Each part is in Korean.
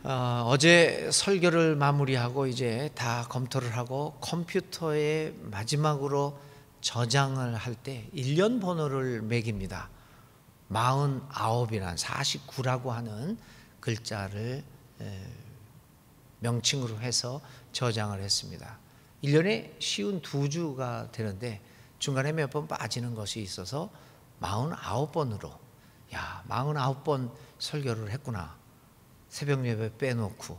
어제 설교를 마무리하고 이제 다 검토를 하고 컴퓨터에 마지막으로 저장을 할 때 1년 번호를 매깁니다. 49이란 49라고 하는 글자를 명칭으로 해서 저장을 했습니다. 1년에 쉬운 2주가 되는데 중간에 몇 번 빠지는 것이 있어서 49번으로 49번 설교를 했구나. 새벽 예배 빼놓고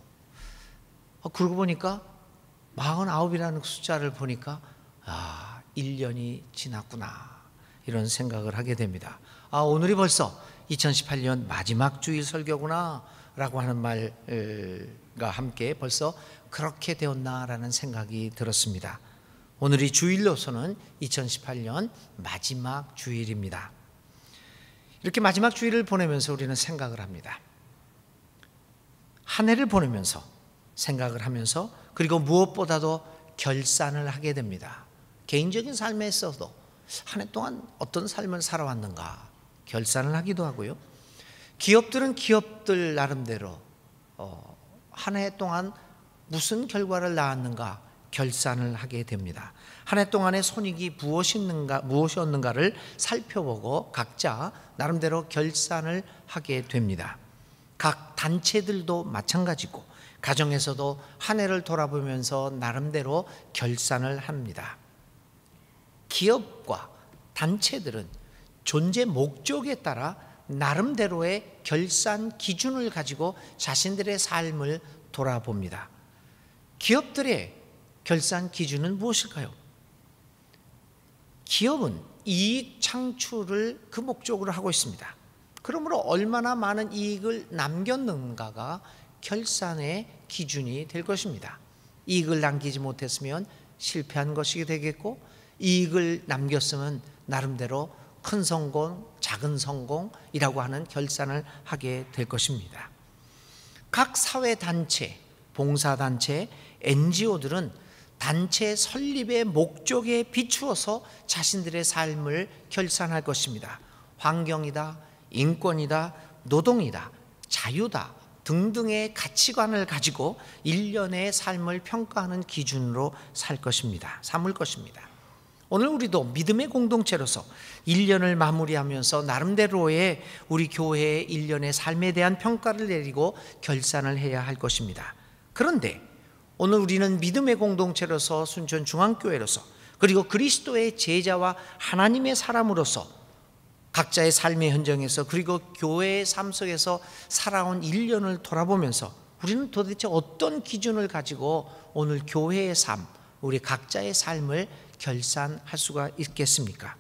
그러고 보니까 49이라는 숫자를 보니까 1년이 지났구나 이런 생각을 하게 됩니다. 오늘이 벌써 2018년 마지막 주일 설교구나 라고 하는 말과 함께 벌써 그렇게 되었나라는 생각이 들었습니다. 오늘이 주일로서는 2018년 마지막 주일입니다. 이렇게 마지막 주일을 보내면서 우리는 생각을 합니다. 한 해를 보내면서 생각을 하면서 그리고 무엇보다도 결산을 하게 됩니다. 개인적인 삶에 있어서도 한 해 동안 어떤 삶을 살아왔는가 결산을 하기도 하고요. 기업들은 기업들 나름대로 한 해 동안 무슨 결과를 낳았는가 결산을 하게 됩니다. 한 해 동안의 손익이 무엇이었는가를 살펴보고 각자 나름대로 결산을 하게 됩니다. 각 단체들도 마찬가지고 가정에서도 한 해를 돌아보면서 나름대로 결산을 합니다. 기업과 단체들은 존재 목적에 따라 나름대로의 결산 기준을 가지고 자신들의 삶을 돌아봅니다. 기업들의 결산 기준은 무엇일까요? 기업은 이익 창출을 그 목적으로 하고 있습니다. 그러므로 얼마나 많은 이익을 남겼는가가 결산의 기준이 될 것입니다. 이익을 남기지 못했으면 실패한 것이 되겠고, 이익을 남겼으면 나름대로 큰 성공, 작은 성공이라고 하는 결산을 하게 될 것입니다. 각 사회단체, 봉사단체, NGO들은 단체 설립의 목적에 비추어서 자신들의 삶을 결산할 것입니다. 환경이다, 인권이다, 노동이다, 자유다 등등의 가치관을 가지고 일련의 삶을 평가하는 기준으로 삼을 것입니다. 오늘 우리도 믿음의 공동체로서 1년을 마무리하면서 나름대로의 우리 교회의 1년의 삶에 대한 평가를 내리고 결산을 해야 할 것입니다. 그런데 오늘 우리는 믿음의 공동체로서 순천중앙교회로서 그리고 그리스도의 제자와 하나님의 사람으로서 각자의 삶의 현장에서 그리고 교회의 삶 속에서 살아온 1년을 돌아보면서 우리는 도대체 어떤 기준을 가지고 오늘 교회의 삶, 우리 각자의 삶을 결산할 수가 있겠습니까?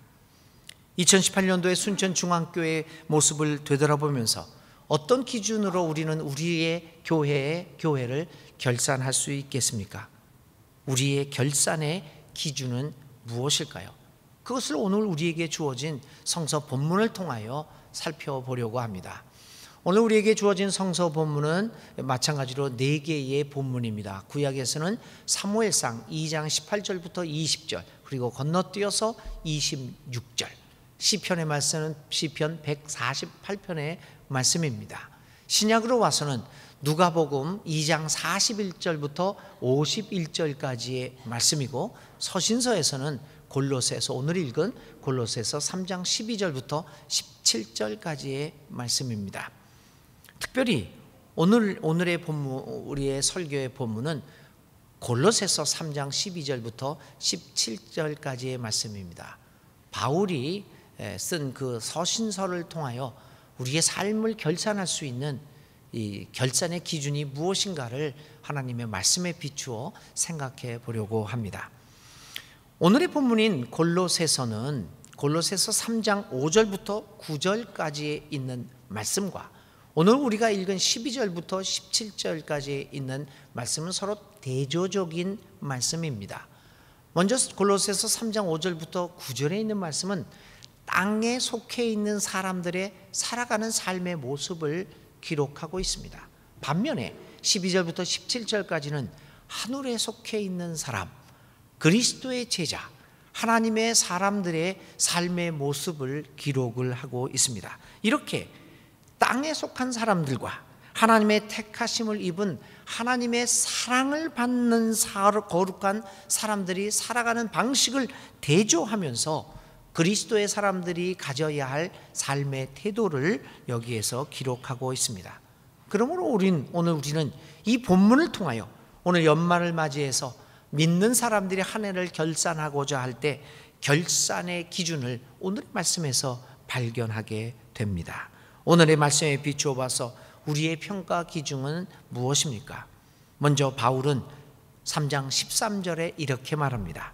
2018년도에 순천중앙교회의 모습을 되돌아보면서 어떤 기준으로 우리는 우리의 교회를 결산할 수 있겠습니까? 우리의 결산의 기준은 무엇일까요? 그것을 오늘 우리에게 주어진 성서 본문을 통하여 살펴보려고 합니다. 오늘 우리에게 주어진 성서 본문은 마찬가지로 4개의 본문입니다. 구약에서는 사무엘상 2장 18절부터 20절, 그리고 건너뛰어서 26절, 시편의 말씀은 시편 148편의 말씀입니다. 신약으로 와서는 누가복음 2장 41절부터 51절까지의 말씀이고, 서신서에서는 골로새서, 오늘 읽은 골로새서 3장 12절부터 17절까지의 말씀입니다. 특별히 오늘의 본문, 우리의 설교의 본문은 골로새서 3장 12절부터 17절까지의 말씀입니다. 바울이 쓴 그 서신서를 통하여 우리의 삶을 결산할 수 있는 이 결산의 기준이 무엇인가를 하나님의 말씀에 비추어 생각해 보려고 합니다. 오늘의 본문인 골로새서는 골로새서 3장 5절부터 9절까지 있는 말씀과 오늘 우리가 읽은 12절부터 17절까지 있는 말씀은 서로 대조적인 말씀입니다. 먼저 골로새서 3장 5절부터 9절에 있는 말씀은 땅에 속해 있는 사람들의 살아가는 삶의 모습을 기록하고 있습니다. 반면에 12절부터 17절까지는 하늘에 속해 있는 사람, 그리스도의 제자, 하나님의 사람들의 삶의 모습을 기록을 하고 있습니다. 이렇게 땅에 속한 사람들과 하나님의 택하심을 입은 하나님의 사랑을 받는 거룩한 사람들이 살아가는 방식을 대조하면서 그리스도의 사람들이 가져야 할 삶의 태도를 여기에서 기록하고 있습니다. 그러므로 오늘 우리는 이 본문을 통하여 오늘 연말을 맞이해서 믿는 사람들이 한 해를 결산하고자 할 때 결산의 기준을 오늘의 말씀에서 발견하게 됩니다. 오늘의 말씀에 비추어 봐서 우리의 평가 기준은 무엇입니까? 먼저 바울은 3장 13절에 이렇게 말합니다.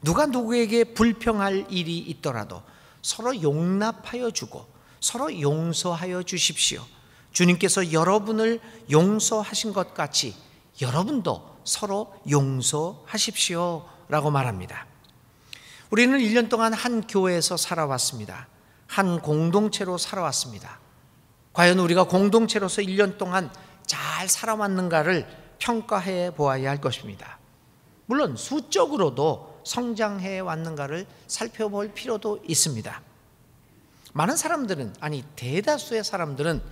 누가 누구에게 불평할 일이 있더라도 서로 용납하여 주고 서로 용서하여 주십시오. 주님께서 여러분을 용서하신 것 같이 여러분도 서로 용서하십시오 라고 말합니다. 우리는 1년 동안 한 교회에서 살아왔습니다. 한 공동체로 살아왔습니다. 과연 우리가 공동체로서 1년 동안 잘 살아왔는가를 평가해 보아야 할 것입니다. 물론 수적으로도 성장해 왔는가를 살펴볼 필요도 있습니다. 많은 사람들은, 아니 대다수의 사람들은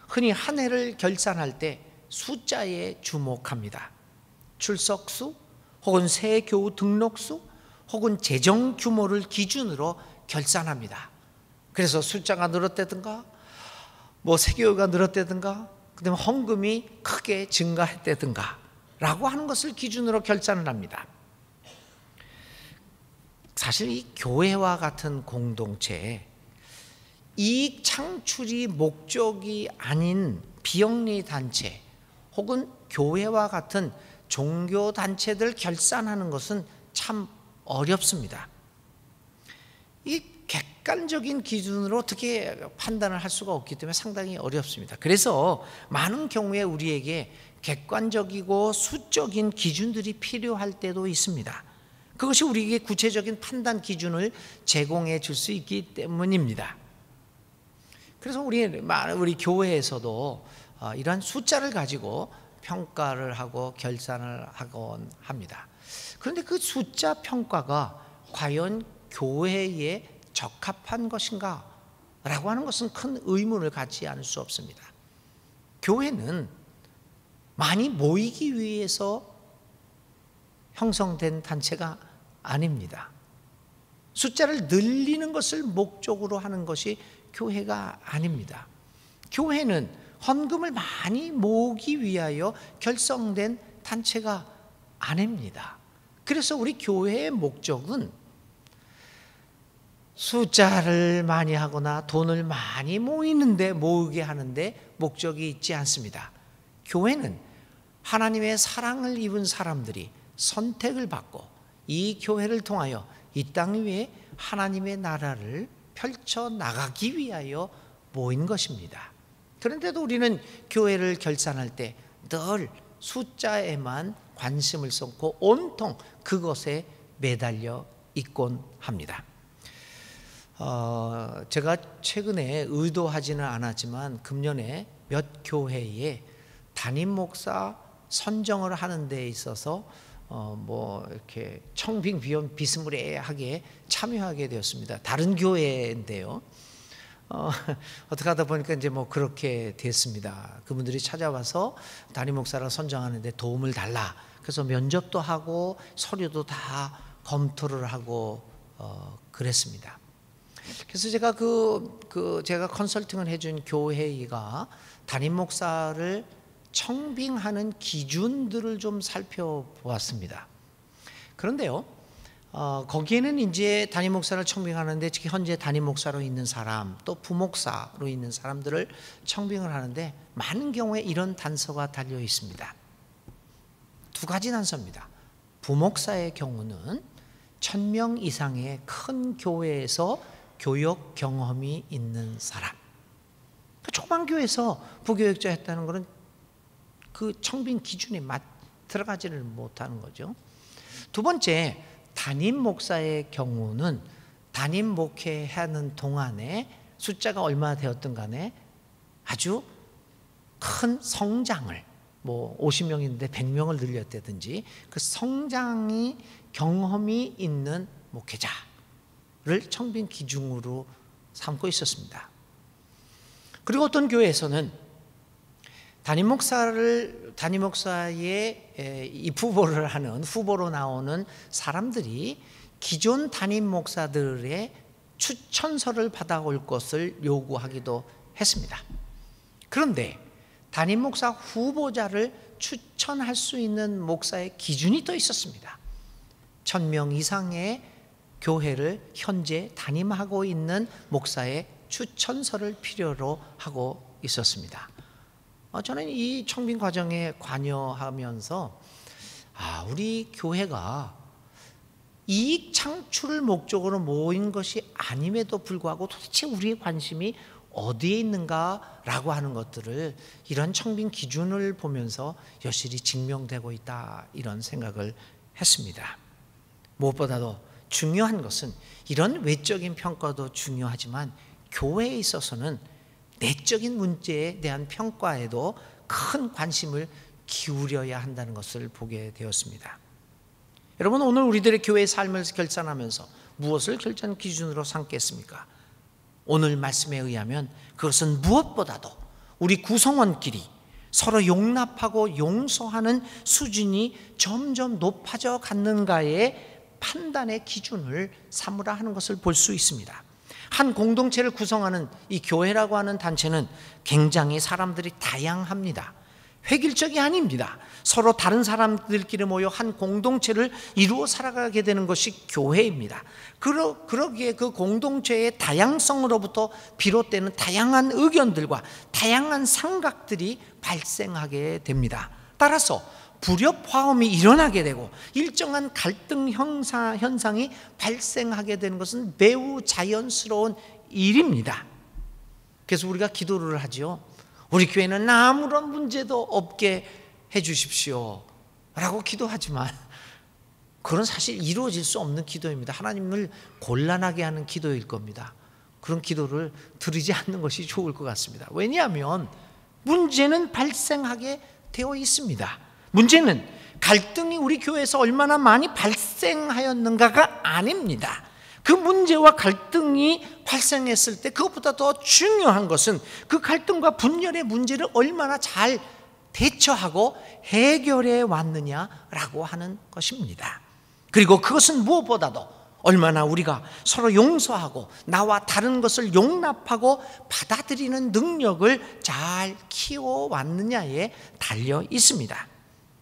흔히 한 해를 결산할 때 숫자에 주목합니다. 출석수 혹은 새 교우 등록수 혹은 재정 규모를 기준으로 결산합니다. 그래서 숫자가 늘었다든가 새 교우가 늘었다든가 그다음에 헌금이 크게 증가했다든가 라고 하는 것을 기준으로 결산을 합니다. 사실 이 교회와 같은 공동체에 이익 창출이 목적이 아닌 비영리 단체 혹은 교회와 같은 종교 단체들 결산하는 것은 참 어렵습니다. 이 객관적인 기준으로 어떻게 판단을 할 수가 없기 때문에 상당히 어렵습니다. 그래서 많은 경우에 우리에게 객관적이고 수적인 기준들이 필요할 때도 있습니다. 그것이 우리에게 구체적인 판단 기준을 제공해 줄 수 있기 때문입니다. 그래서 우리 교회에서도 이러한 숫자를 가지고 평가를 하고 결산을 하곤 합니다. 그런데 그 숫자 평가가 과연 교회에 적합한 것인가? 라고 하는 것은 큰 의문을 갖지 않을 수 없습니다. 교회는 많이 모이기 위해서 형성된 단체가 아닙니다. 숫자를 늘리는 것을 목적으로 하는 것이 교회가 아닙니다. 교회는 헌금을 많이 모으기 위하여 결성된 단체가 아닙니다. 그래서 우리 교회의 목적은 숫자를 많이 하거나 돈을 많이 모으게 하는데 목적이 있지 않습니다. 교회는 하나님의 사랑을 입은 사람들이 선택을 받고 이 교회를 통하여 이 땅 위에 하나님의 나라를 펼쳐나가기 위하여 모인 것입니다. 그런데도 우리는 교회를 결산할 때 늘 숫자에만 관심을 쏟고 온통 그것에 매달려 있곤 합니다. 제가 최근에 의도하지는 않았지만 금년에 몇 교회에 담임 목사 선정을 하는 데 있어서 이렇게 청빙 비원 비스무리하게 참여하게 되었습니다. 다른 교회인데요. 어떻게 하다 보니까 이제 그렇게 됐습니다. 그분들이 찾아와서 담임 목사를 선정하는데 도움을 달라. 그래서 면접도 하고 서류도 다 검토를 하고 그랬습니다. 그래서 제가 제가 컨설팅을 해준 교회가 담임 목사를 청빙하는 기준들을 좀 살펴보았습니다. 그런데요, 거기에는 이제 담임 목사를 청빙하는데 특히 현재 담임 목사로 있는 사람 또 부목사로 있는 사람들을 청빙을 하는데 많은 경우에 이런 단서가 달려 있습니다. 두 가지 단서입니다. 부목사의 경우는 1000명 이상의 큰 교회에서 교역 경험이 있는 사람. 조그만 교회에서 부교역자 했다는 것은 그 청빙 기준에 들어가지를 못하는 거죠. 두 번째, 담임 목사의 경우는 담임 목회하는 동안에 숫자가 얼마나 되었든 간에 아주 큰 성장을 50명인데 100명을 늘렸다든지 그 성장이 경험이 있는 목회자를 청빙 기준으로 삼고 있었습니다. 그리고 어떤 교회에서는 담임 목사의 입후보를 하는 후보로 나오는 사람들이 기존 담임 목사들의 추천서를 받아올 것을 요구하기도 했습니다. 그런데 담임 목사 후보자를 추천할 수 있는 목사의 기준이 또 있었습니다. 1000명 이상의 교회를 현재 담임하고 있는 목사의 추천서를 필요로 하고 있었습니다. 저는 이 청빙 과정에 관여하면서 우리 교회가 이익 창출을 목적으로 모인 것이 아님에도 불구하고 도대체 우리의 관심이 어디에 있는가라고 하는 것들을 이런 청빙 기준을 보면서 여실히 증명되고 있다, 이런 생각을 했습니다. 무엇보다도 중요한 것은 이런 외적인 평가도 중요하지만 교회에 있어서는 내적인 문제에 대한 평가에도 큰 관심을 기울여야 한다는 것을 보게 되었습니다. 여러분, 오늘 우리들의 교회의 삶을 결산하면서 무엇을 결산 기준으로 삼겠습니까? 오늘 말씀에 의하면 그것은 무엇보다도 우리 구성원끼리 서로 용납하고 용서하는 수준이 점점 높아져 갔는가의 판단의 기준을 삼으라 하는 것을 볼 수 있습니다. 한 공동체를 구성하는 이 교회라고 하는 단체는 굉장히 사람들이 다양합니다. 획일적이 아닙니다. 서로 다른 사람들끼리 모여 한 공동체를 이루어 살아가게 되는 것이 교회입니다. 그러기에 그 공동체의 다양성으로부터 비롯되는 다양한 의견들과 다양한 생각들이 발생하게 됩니다. 따라서 불협화음이 일어나게 되고 일정한 갈등 현상이 발생하게 되는 것은 매우 자연스러운 일입니다. 그래서 우리가 기도를 하죠. 우리 교회는 아무런 문제도 없게 해 주십시오 라고 기도하지만 그건 사실 이루어질 수 없는 기도입니다. 하나님을 곤란하게 하는 기도일 겁니다. 그런 기도를 드리지 않는 것이 좋을 것 같습니다. 왜냐하면 문제는 발생하게 되어 있습니다. 문제는 갈등이 우리 교회에서 얼마나 많이 발생하였는가가 아닙니다. 그 문제와 갈등이 발생했을 때 그것보다 더 중요한 것은 그 갈등과 분열의 문제를 얼마나 잘 대처하고 해결해 왔느냐라고 하는 것입니다. 그리고 그것은 무엇보다도 얼마나 우리가 서로 용서하고 나와 다른 것을 용납하고 받아들이는 능력을 잘 키워왔느냐에 달려 있습니다.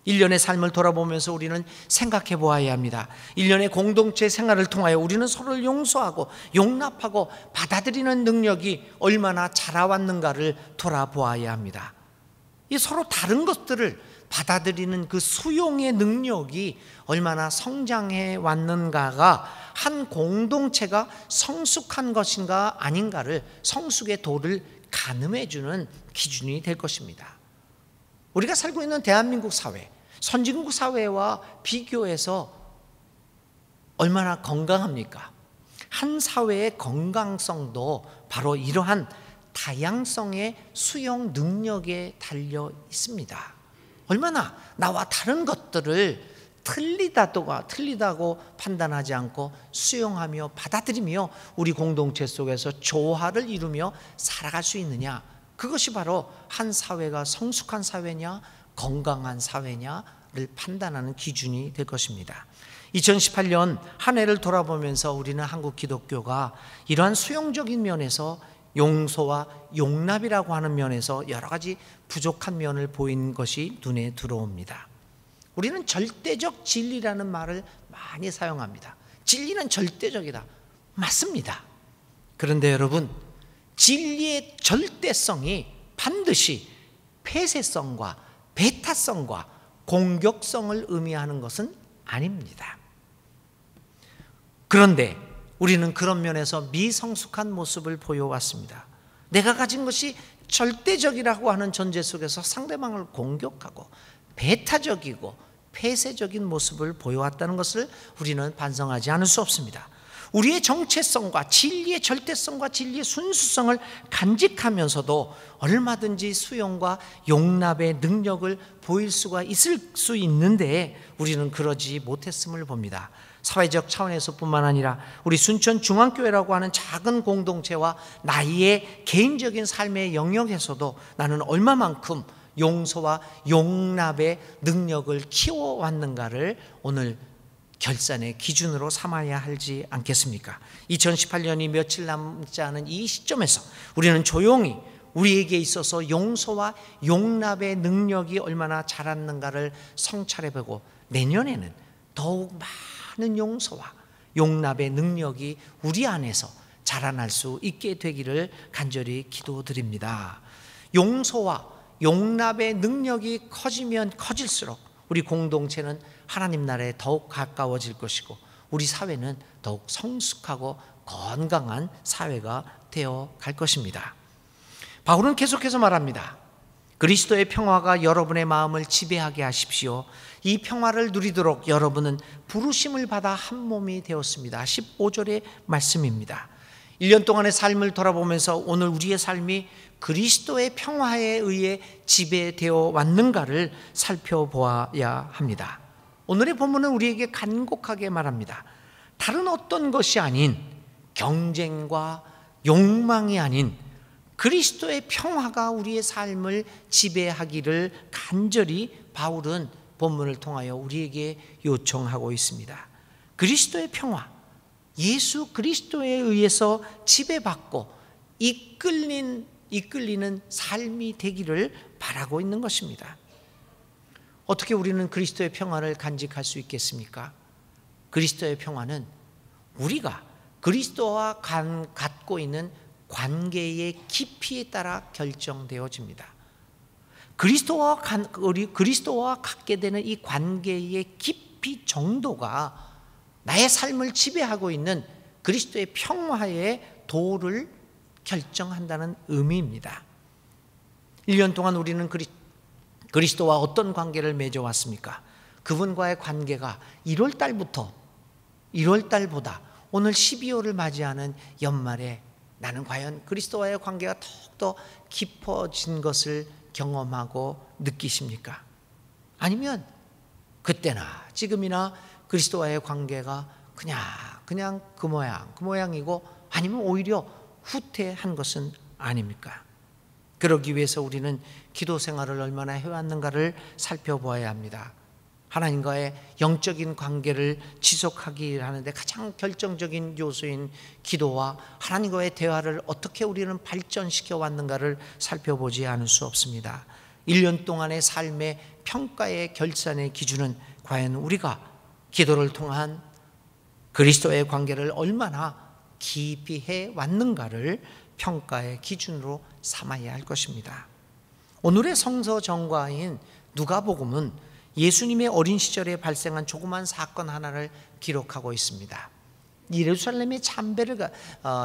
1년의 삶을 돌아보면서 우리는 생각해 보아야 합니다. 1년의 공동체 생활을 통하여 우리는 서로를 용서하고 용납하고 받아들이는 능력이 얼마나 자라왔는가를 돌아보아야 합니다. 이 서로 다른 것들을 받아들이는 그 수용의 능력이 얼마나 성장해 왔는가가 한 공동체가 성숙한 것인가 아닌가를 성숙의 도를 가늠해 주는 기준이 될 것입니다. 우리가 살고 있는 대한민국 사회, 선진국 사회와 비교해서 얼마나 건강합니까? 한 사회의 건강성도 바로 이러한 다양성의 수용 능력에 달려 있습니다. 얼마나 나와 다른 것들을 틀리다고 판단하지 않고 수용하며 받아들이며 우리 공동체 속에서 조화를 이루며 살아갈 수 있느냐, 그것이 바로 한 사회가 성숙한 사회냐 건강한 사회냐를 판단하는 기준이 될 것입니다. 2018년 한 해를 돌아보면서 우리는 한국 기독교가 이러한 수용적인 면에서 용서와 용납이라고 하는 면에서 여러 가지 부족한 면을 보인 것이 눈에 들어옵니다. 우리는 절대적 진리라는 말을 많이 사용합니다. 진리는 절대적이다. 맞습니다. 그런데 여러분, 진리의 절대성이 반드시 폐쇄성과 배타성과 공격성을 의미하는 것은 아닙니다. 그런데 우리는 그런 면에서 미성숙한 모습을 보여왔습니다. 내가 가진 것이 절대적이라고 하는 전제 속에서 상대방을 공격하고 배타적이고 폐쇄적인 모습을 보여왔다는 것을 우리는 반성하지 않을 수 없습니다. 우리의 정체성과 진리의 절대성과 진리의 순수성을 간직하면서도 얼마든지 수용과 용납의 능력을 보일 수가 있을 수 있는데 우리는 그러지 못했음을 봅니다. 사회적 차원에서 뿐만 아니라 우리 순천 중앙교회라고 하는 작은 공동체와 나의 개인적인 삶의 영역에서도 나는 얼마만큼 용서와 용납의 능력을 키워왔는가를 오늘 결산의 기준으로 삼아야 하지 않겠습니까? 2018년이 며칠 남지 않은 이 시점에서 우리는 조용히 우리에게 있어서 용서와 용납의 능력이 얼마나 자랐는가를 성찰해보고 내년에는 더욱 많은 용서와 용납의 능력이 우리 안에서 자라날 수 있게 되기를 간절히 기도드립니다. 용서와 용납의 능력이 커지면 커질수록 우리 공동체는 하나님 나라에 더욱 가까워질 것이고 우리 사회는 더욱 성숙하고 건강한 사회가 되어 갈 것입니다. 바울은 계속해서 말합니다. 그리스도의 평화가 여러분의 마음을 지배하게 하십시오. 이 평화를 누리도록 여러분은 부르심을 받아 한 몸이 되었습니다. 15절의 말씀입니다. 1년 동안의 삶을 돌아보면서 오늘 우리의 삶이 그리스도의 평화에 의해 지배되어 왔는가를 살펴보아야 합니다. 오늘의 본문은 우리에게 간곡하게 말합니다. 다른 어떤 것이 아닌 경쟁과 욕망이 아닌 그리스도의 평화가 우리의 삶을 지배하기를 간절히 바울은 본문을 통하여 우리에게 요청하고 있습니다. 그리스도의 평화, 예수 그리스도에 의해서 지배받고 이끌리는 삶이 되기를 바라고 있는 것입니다. 어떻게 우리는 그리스도의 평화를 간직할 수 있겠습니까? 그리스도의 평화는 우리가 그리스도와 갖고 있는 관계의 깊이에 따라 결정되어집니다. 그리스도와 갖게 되는 이 관계의 깊이 정도가 나의 삶을 지배하고 있는 그리스도의 평화의 도를 결정한다는 의미입니다. 1년 동안 우리는 그리스도와 어떤 관계를 맺어왔습니까? 그분과의 관계가 1월 달보다 오늘 12월을 맞이하는 연말에 나는 과연 그리스도와의 관계가 더욱더 깊어진 것을 경험하고 느끼십니까? 아니면 그때나 지금이나 그리스도와의 관계가 그냥 그 모양이고 아니면 오히려 후퇴한 것은 아닙니까? 그러기 위해서 우리는 기도 생활을 얼마나 해왔는가를 살펴보아야 합니다. 하나님과의 영적인 관계를 지속하기 하는데 가장 결정적인 요소인 기도와 하나님과의 대화를 어떻게 우리는 발전시켜 왔는가를 살펴보지 않을 수 없습니다. 1년 동안의 삶의 평가의 결산의 기준은 과연 우리가 기도를 통한 그리스도의 관계를 얼마나 깊이 해 왔는가를 평가의 기준으로 삼아야 할 것입니다. 오늘의 성서 정과인 누가복음은 예수님의 어린 시절에 발생한 조그만 사건 하나를 기록하고 있습니다. 예루살렘에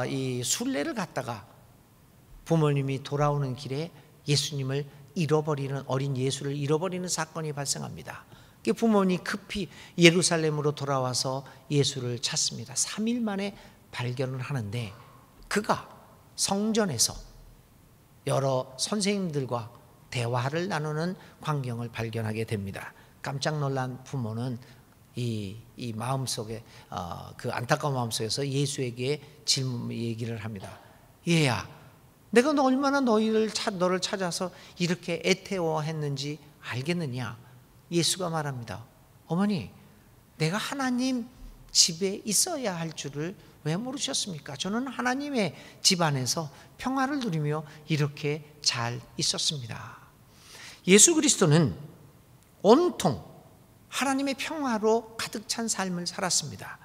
이 순례를 갔다가 부모님이 돌아오는 길에 예수님을 어린 예수를 잃어버리는 사건이 발생합니다. 부모님이 급히 예루살렘으로 돌아와서 예수를 찾습니다. 3일 만에 발견을 하는데 그가 성전에서 여러 선생님들과 대화를 나누는 광경을 발견하게 됩니다. 깜짝 놀란 부모는 이 마음속에 그 안타까운 마음속에서 예수에게 얘기를 합니다. 얘야, 내가 얼마나 너를 찾아서 이렇게 애태워했는지 알겠느냐? 예수가 말합니다. 어머니, 내가 하나님 집에 있어야 할 줄을 왜 모르셨습니까? 저는 하나님의 집 안에서 평화를 누리며 이렇게 잘 있었습니다. 예수 그리스도는 온통 하나님의 평화로 가득 찬 삶을 살았습니다.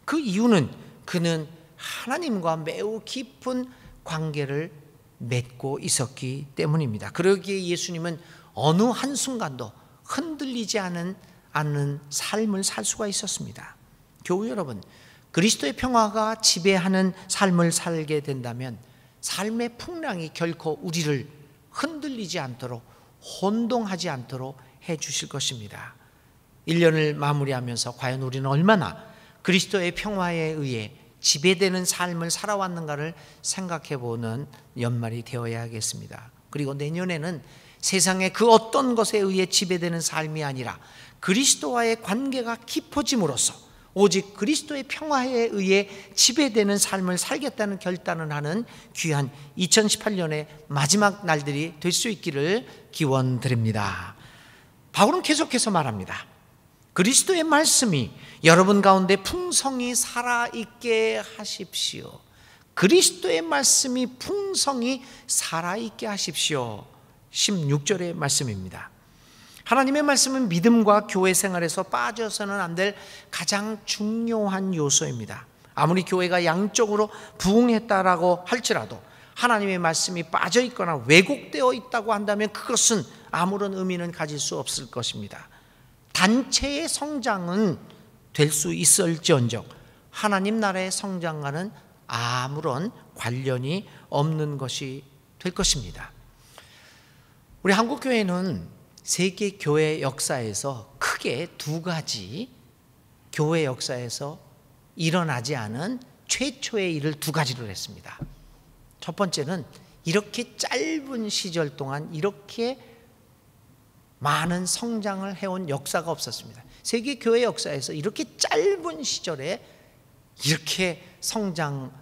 그 이유는 그는 하나님과 매우 깊은 관계를 맺고 있었기 때문입니다. 그러기에 예수님은 어느 한순간도 흔들리지 않는 삶을 살 수가 있었습니다. 교우 여러분, 그리스도의 평화가 지배하는 삶을 살게 된다면 삶의 풍랑이 결코 우리를 흔들리지 않도록 혼동하지 않도록 해 주실 것입니다. 1년을 마무리하면서 과연 우리는 얼마나 그리스도의 평화에 의해 지배되는 삶을 살아왔는가를 생각해 보는 연말이 되어야겠습니다. 그리고 내년에는 세상의 그 어떤 것에 의해 지배되는 삶이 아니라 그리스도와의 관계가 깊어짐으로써 오직 그리스도의 평화에 의해 지배되는 삶을 살겠다는 결단을 하는 귀한 2018년의 마지막 날들이 될 수 있기를 기원드립니다. 바울은 계속해서 말합니다. 그리스도의 말씀이 여러분 가운데 풍성히 살아있게 하십시오. 그리스도의 말씀이 풍성히 살아있게 하십시오. 16절의 말씀입니다. 하나님의 말씀은 믿음과 교회 생활에서 빠져서는 안 될 가장 중요한 요소입니다. 아무리 교회가 양쪽으로 부흥했다라고 할지라도 하나님의 말씀이 빠져 있거나 왜곡되어 있다고 한다면 그것은 아무런 의미는 가질 수 없을 것입니다. 단체의 성장은 될 수 있을지언정 하나님 나라의 성장과는 아무런 관련이 없는 것이 될 것입니다. 우리 한국교회는 세계 교회 역사에서 크게 두 가지, 교회 역사에서 일어나지 않은 최초의 일을 두 가지를 했습니다. 첫 번째는 이렇게 짧은 시절 동안 이렇게 많은 성장을 해온 역사가 없었습니다. 세계 교회 역사에서 이렇게 짧은 시절에 이렇게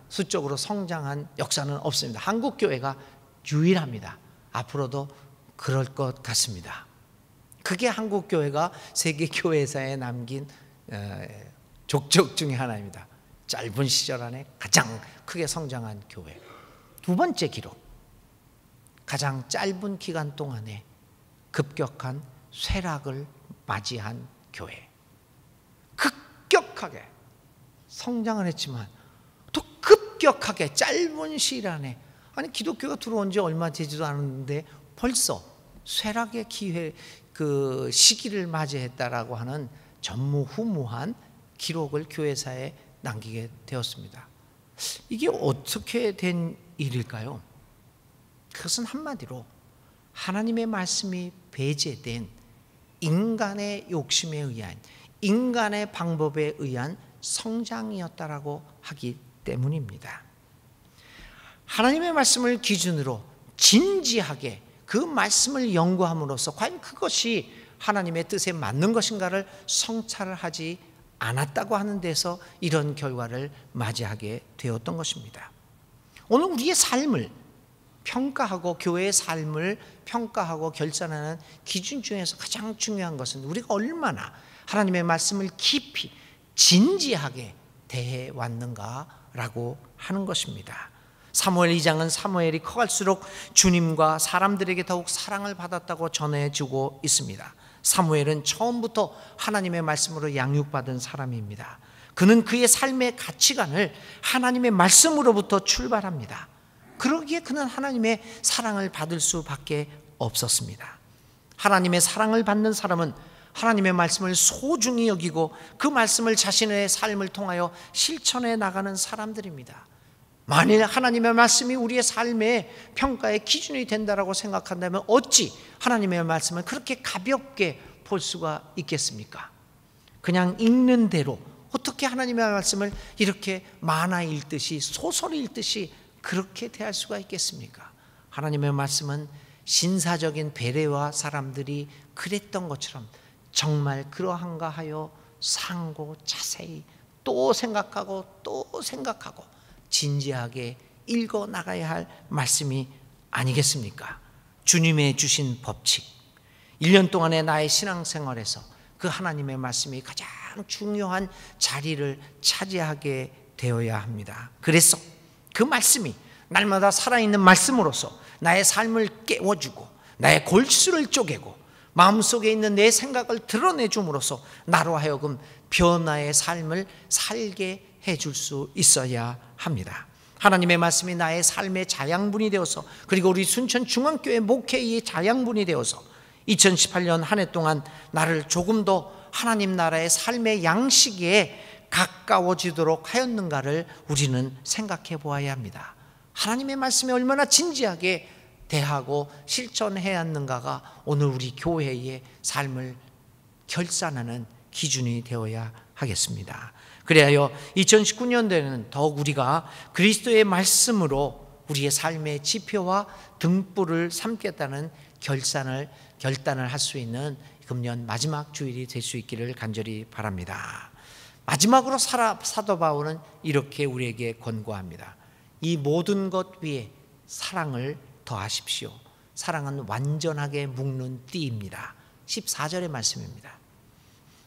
수적으로 성장한 역사는 없습니다. 한국 교회가 유일합니다. 앞으로도 그럴 것 같습니다. 그게 한국 교회가 세계 교회사에 남긴 족적 중에 하나입니다. 짧은 시절 안에 가장 크게 성장한 교회. 두 번째 기록, 가장 짧은 기간 동안에 급격한 쇠락을 맞이한 교회. 급격하게 성장을 했지만 또 급격하게 짧은 시일 안에, 아니 기독교가 들어온 지 얼마 되지도 않았는데 벌써 쇠락의 시기를 맞이했다라고 하는 전무후무한 기록을 교회사에 남기게 되었습니다. 이게 어떻게 된 일일까요? 그것은 한마디로 하나님의 말씀이 배제된 인간의 욕심에 의한, 인간의 방법에 의한 성장이었다라고 하기 때문입니다. 하나님의 말씀을 기준으로 진지하게 그 말씀을 연구함으로써 과연 그것이 하나님의 뜻에 맞는 것인가를 성찰을 하지 않았다고 하는 데서 이런 결과를 맞이하게 되었던 것입니다. 오늘 우리의 삶을 평가하고 교회의 삶을 평가하고 결산하는 기준 중에서 가장 중요한 것은 우리가 얼마나 하나님의 말씀을 깊이 진지하게 대해 왔는가라고 하는 것입니다. 사무엘 2장은 사무엘이 커갈수록 주님과 사람들에게 더욱 사랑을 받았다고 전해주고 있습니다. 사무엘은 처음부터 하나님의 말씀으로 양육받은 사람입니다. 그는 그의 삶의 가치관을 하나님의 말씀으로부터 출발합니다. 그러기에 그는 하나님의 사랑을 받을 수밖에 없었습니다. 하나님의 사랑을 받는 사람은 하나님의 말씀을 소중히 여기고 그 말씀을 자신의 삶을 통하여 실천해 나가는 사람들입니다. 만일 하나님의 말씀이 우리의 삶의 평가의 기준이 된다라고 생각한다면 어찌 하나님의 말씀을 그렇게 가볍게 볼 수가 있겠습니까? 그냥 읽는 대로 어떻게 하나님의 말씀을 이렇게 만화 읽듯이 소설 읽듯이 그렇게 대할 수가 있겠습니까? 하나님의 말씀은 신사적인 베레와 사람들이 그랬던 것처럼 정말 그러한가 하여 상고 자세히 또 생각하고 또 생각하고 진지하게 읽어 나가야 할 말씀이 아니겠습니까? 주님의 주신 법칙, 1년 동안의 나의 신앙생활에서 그 하나님의 말씀이 가장 중요한 자리를 차지하게 되어야 합니다. 그래서 그 말씀이 날마다 살아있는 말씀으로서 나의 삶을 깨워주고 나의 골수를 쪼개고 마음속에 있는 내 생각을 드러내줌으로써 나로 하여금 변화의 삶을 살게 해줄 수 있어야 합니다. 하나님의 말씀이 나의 삶의 자양분이 되어서, 그리고 우리 순천중앙교회 목회의 자양분이 되어서 2018년 한 해 동안 나를 조금 더 하나님 나라의 삶의 양식에 가까워지도록 하였는가를 우리는 생각해 보아야 합니다. 하나님의 말씀에 얼마나 진지하게 대하고 실천해야 하는가가 오늘 우리 교회의 삶을 결산하는 기준이 되어야 하겠습니다. 그래야 2019년도에는 더욱 우리가 그리스도의 말씀으로 우리의 삶의 지표와 등불을 삼겠다는 결단을 할 수 있는 금년 마지막 주일이 될 수 있기를 간절히 바랍니다. 마지막으로 사도 바울은 이렇게 우리에게 권고합니다. 이 모든 것 위에 사랑을 더하십시오. 사랑은 완전하게 묶는 띠입니다. 14절의 말씀입니다.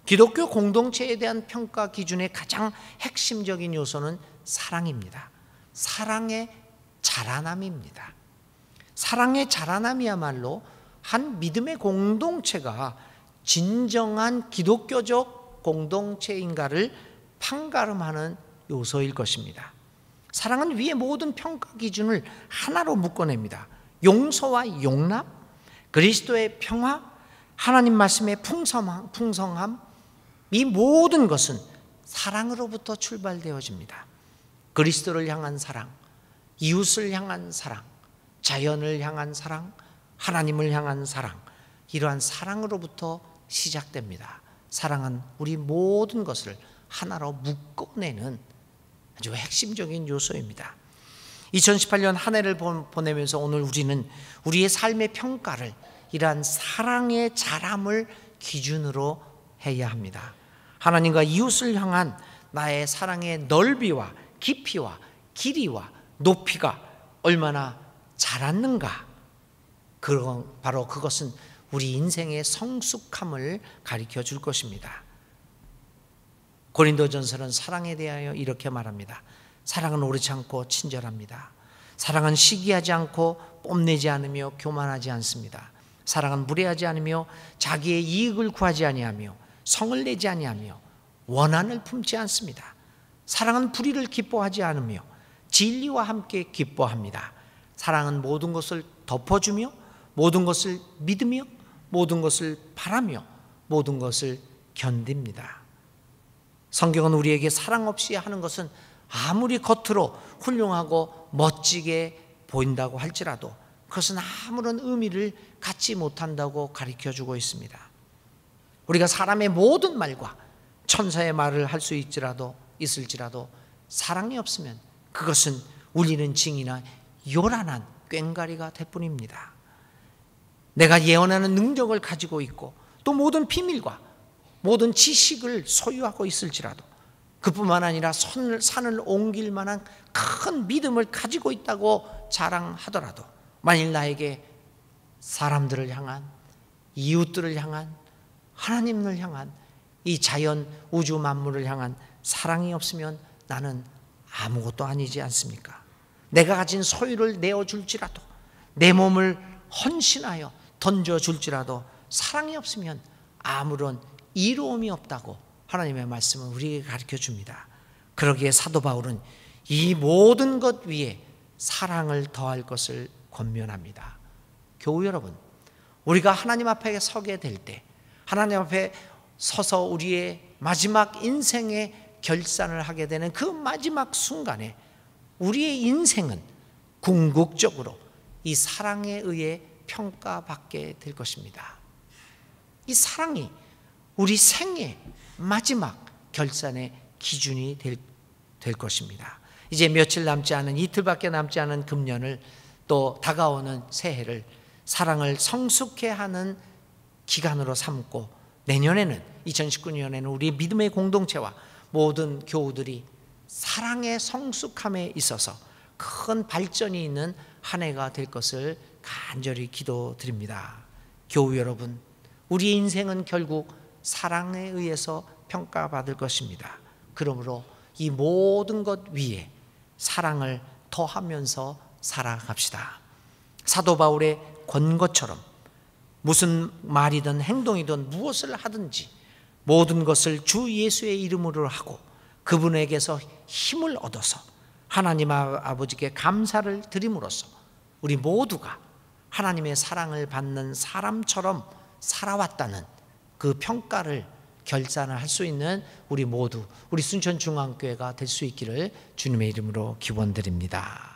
기독교 공동체에 대한 평가 기준의 가장 핵심적인 요소는 사랑입니다. 사랑의 자라남입니다. 사랑의 자라남이야말로 한 믿음의 공동체가 진정한 기독교적 공동체인가를 판가름하는 요소일 것입니다. 사랑은 위의 모든 평가 기준을 하나로 묶어냅니다. 용서와 용납, 그리스도의 평화, 하나님 말씀의 풍성함, 이 모든 것은 사랑으로부터 출발되어집니다. 그리스도를 향한 사랑, 이웃을 향한 사랑, 자연을 향한 사랑, 하나님을 향한 사랑, 이러한 사랑으로부터 시작됩니다. 사랑은 우리 모든 것을 하나로 묶어내는 아주 핵심적인 요소입니다. 2018년 한 해를 보내면서 오늘 우리는 우리의 삶의 평가를 이러한 사랑의 자람을 기준으로 해야 합니다. 하나님과 이웃을 향한 나의 사랑의 넓이와 깊이와 길이와 높이가 얼마나 자랐는가, 바로 그것은 우리 인생의 성숙함을 가르쳐 줄 것입니다. 고린도전서는 사랑에 대하여 이렇게 말합니다. 사랑은 오르지 않고 친절합니다. 사랑은 시기하지 않고 뽐내지 않으며 교만하지 않습니다. 사랑은 무례하지 않으며 자기의 이익을 구하지 아니하며 성을 내지 아니하며 원한을 품지 않습니다. 사랑은 불의를 기뻐하지 않으며 진리와 함께 기뻐합니다. 사랑은 모든 것을 덮어주며 모든 것을 믿으며 모든 것을 바라며 모든 것을 견딥니다. 성경은 우리에게 사랑 없이 하는 것은 아무리 겉으로 훌륭하고 멋지게 보인다고 할지라도 그것은 아무런 의미를 갖지 못한다고 가르쳐주고 있습니다. 우리가 사람의 모든 말과 천사의 말을 할 수 있을지라도 사랑이 없으면 그것은 울리는 징이나 요란한 꽹과리가 될 뿐입니다. 내가 예언하는 능력을 가지고 있고 또 모든 비밀과 모든 지식을 소유하고 있을지라도 그뿐만 아니라 산을 옮길 만한 큰 믿음을 가지고 있다고 자랑하더라도 만일 나에게 사람들을 향한, 이웃들을 향한, 하나님을 향한, 이 자연 우주 만물을 향한 사랑이 없으면 나는 아무것도 아니지 않습니까? 내가 가진 소유를 내어줄지라도 내 몸을 헌신하여 던져줄지라도 사랑이 없으면 아무런 이로움이 없다고 하나님의 말씀은 우리에게 가르쳐 줍니다. 그러기에 사도 바울은 이 모든 것 위에 사랑을 더할 것을 권면합니다. 교우 여러분, 우리가 하나님 앞에 서게 될 때 하나님 앞에 서서 우리의 마지막 인생의 결산을 하게 되는 그 마지막 순간에 우리의 인생은 궁극적으로 이 사랑에 의해 평가받게 될 것입니다. 이 사랑이 우리 생의 마지막 결산의 기준이 될 것입니다. 이제 며칠 남지 않은, 이틀밖에 남지 않은 금년을 또 다가오는 새해를 사랑을 성숙해 하는 기간으로 삼고 내년에는 2019년에는 우리 믿음의 공동체와 모든 교우들이 사랑의 성숙함에 있어서 큰 발전이 있는 한 해가 될 것을 간절히 기도드립니다. 교우 여러분, 우리의 인생은 결국 사랑에 의해서 평가받을 것입니다. 그러므로 이 모든 것 위에 사랑을 더하면서 살아갑시다. 사도 바울의 권고처럼 무슨 말이든 행동이든 무엇을 하든지 모든 것을 주 예수의 이름으로 하고 그분에게서 힘을 얻어서 하나님 아버지께 감사를 드림으로써 우리 모두가 하나님의 사랑을 받는 사람처럼 살아왔다는 그 평가를 결산을 할 수 있는 우리 모두, 우리 순천중앙교회가 될 수 있기를 주님의 이름으로 기원드립니다.